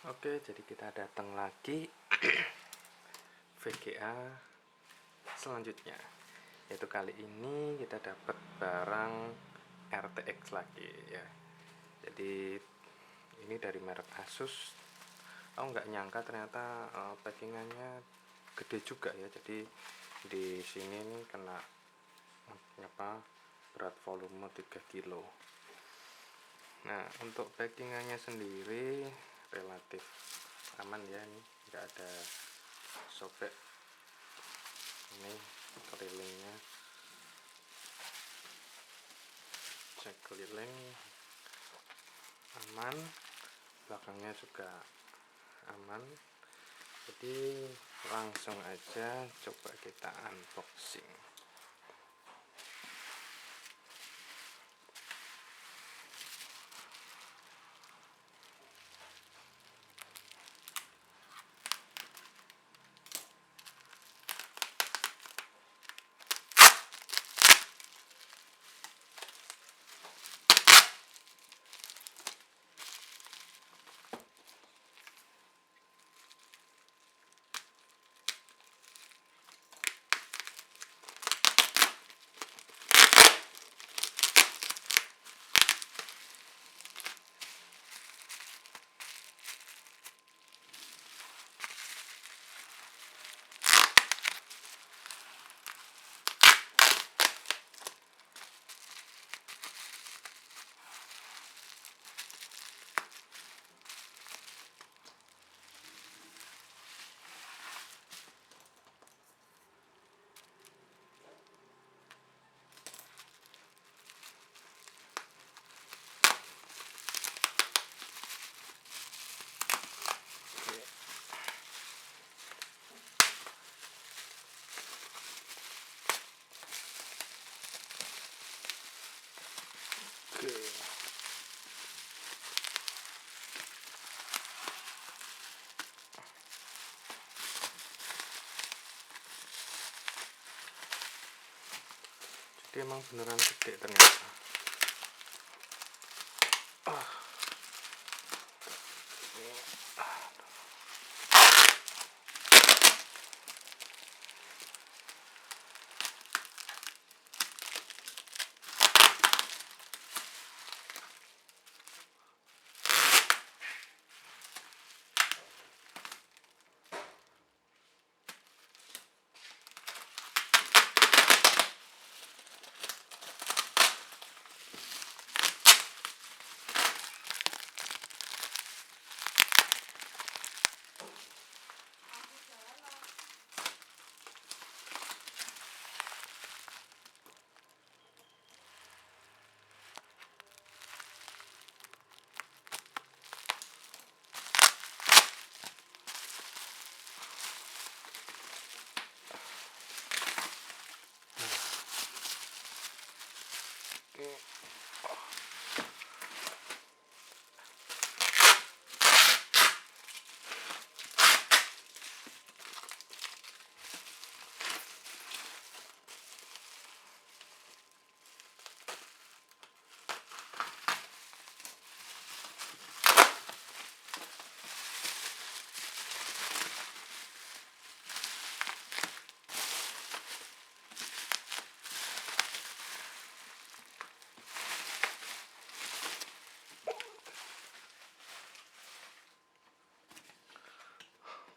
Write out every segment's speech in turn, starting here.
Oke, jadi kita datang lagi VGA selanjutnya. Yaitu kali ini kita dapat barang RTX lagi ya. Jadi ini dari merek Asus. Aku nggak nyangka ternyata packingannya gede juga ya. Jadi di sini nih kena berat volume 3 kilo. Nah, untuk packingannya sendiri relatif aman ya, ini nggak ada sobek. Ini kelilingnya, cek keliling aman, belakangnya juga aman. Jadi langsung aja coba kita unboxing. Jadi emang beneran gede ternyata.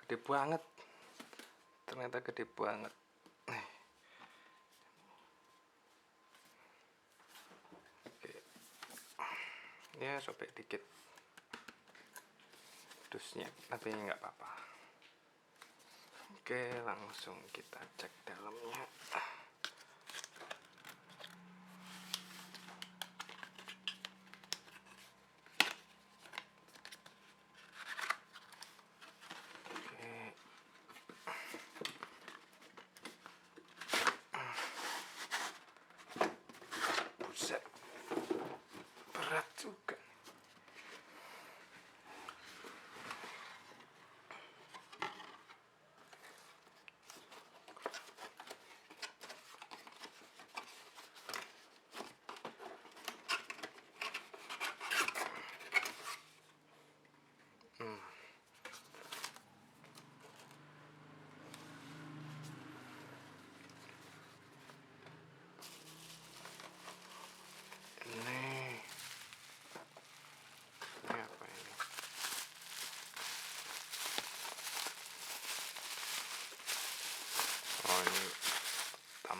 Gede banget, ternyata gede banget. Oke, ya sobek dikit dusnya, tapi nggak apa-apa. Oke, langsung kita cek dalamnya. Buset, berat juga.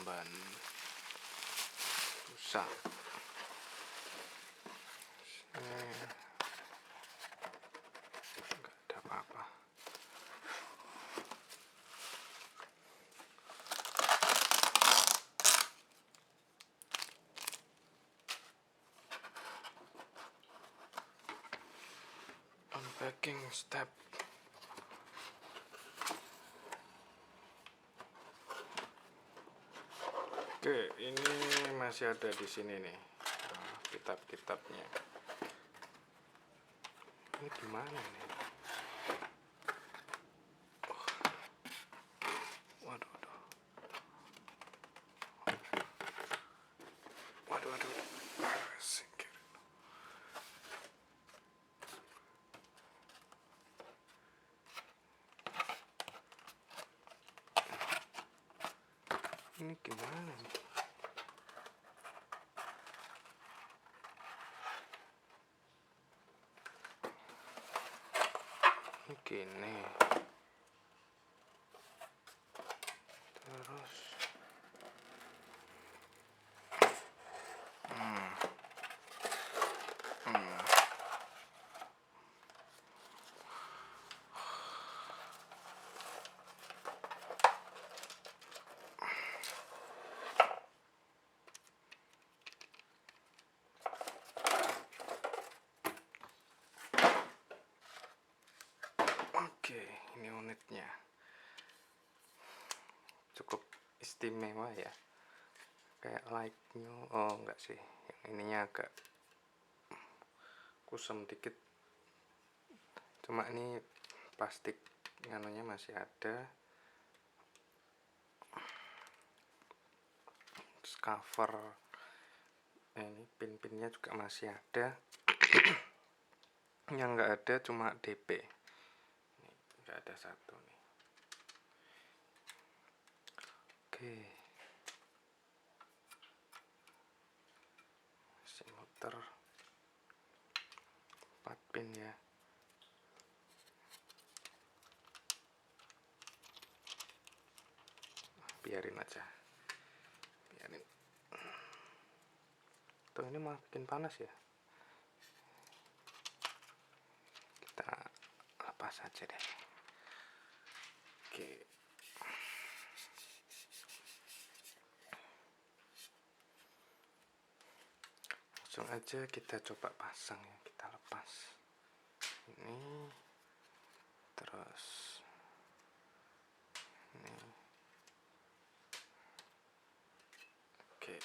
ban rusak. Nggak ada apa-apa. Unpacking step. Oke, ini masih ada di sini nih, kitab-kitabnya. Ini gimana nih? Waduh, waduh. Waduh, waduh. Singkir. Ini gimana nih? Ini gini. Terus oke, ini unitnya cukup istimewa ya, kayak like-nya. Oh enggak sih, yang ininya agak kusam dikit, cuma ini plastik nganunya masih ada. Terus cover ini pin-pinnya juga masih ada. Yang enggak ada cuma DP, ini enggak ada satu nih. Oke, masih muter 4 pin ya. Biarin aja, biarin. Tuh, ini malah bikin panas ya. Kita lepas aja deh. Oke, langsung aja kita coba pasang ya. Kita lepas ini, terus ini. Oke,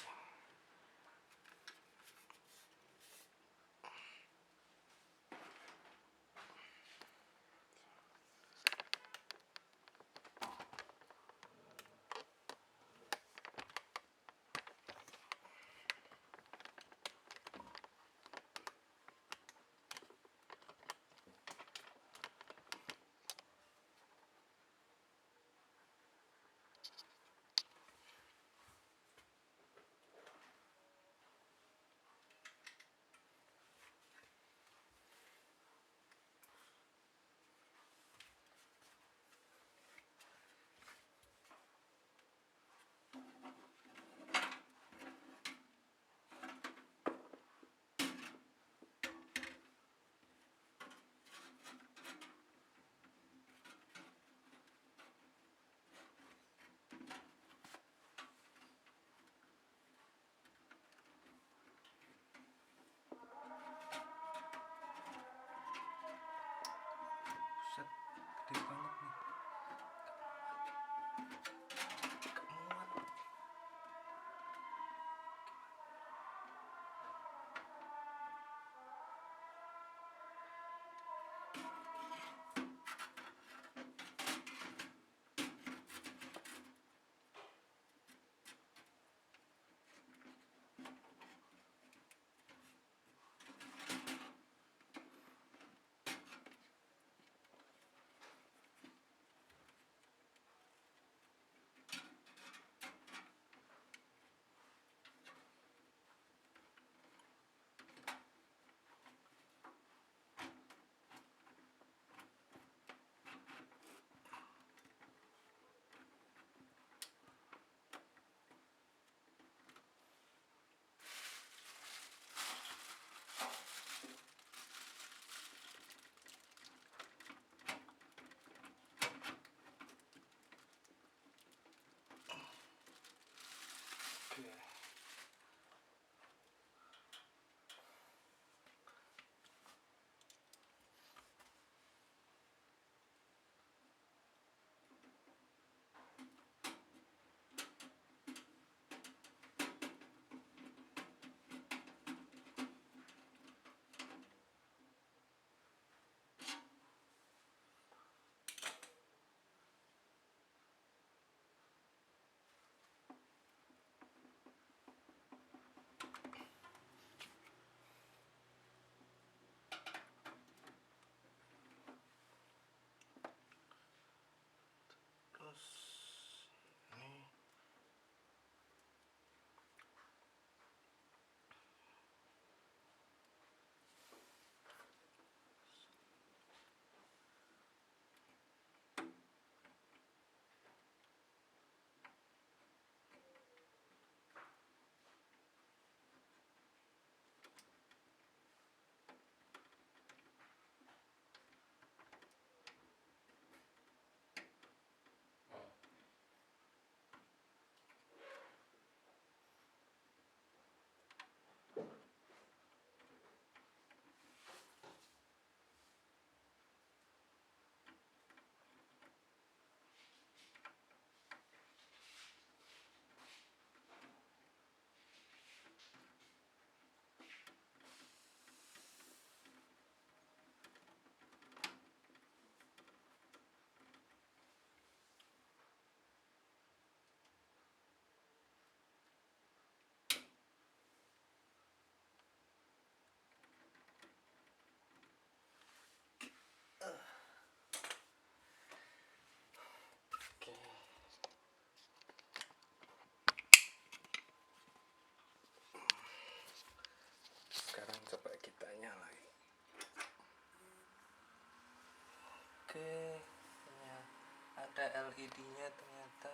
Oke, ya, ada LED-nya ternyata.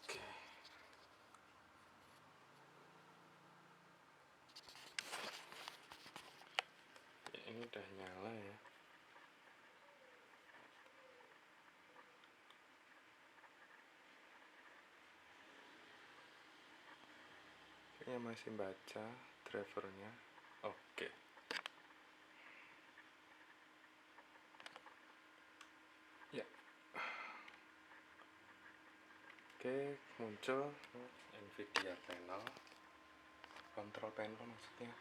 Oke. Ya, ini udah nyala ya. Kayaknya masih baca drivernya. Oke. Ya. Oke, muncul Nvidia panel, control panel maksudnya.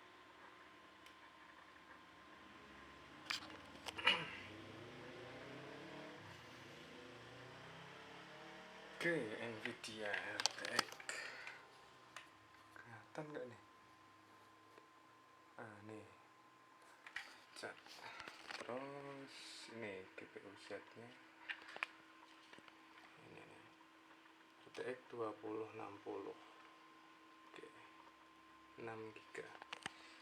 Oke, Nvidia RTX. Kelihatan nggak nih? Ah, nih. Cat. Terus ini GPU Z-nya. Ini nih. RTX 2060. Oke. 6 GB.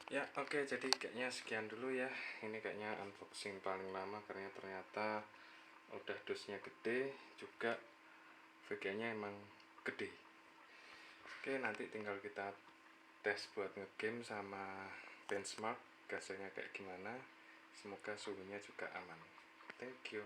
Ya, oke, jadi kayaknya sekian dulu ya. Ini kayaknya unboxing paling lama karena ternyata udah dosnya gede, juga VGA-nya emang gede. Oke, nanti tinggal kita tes buat ngegame sama benchmark hasilnya kayak gimana. Semoga suhunya juga aman. Thank you.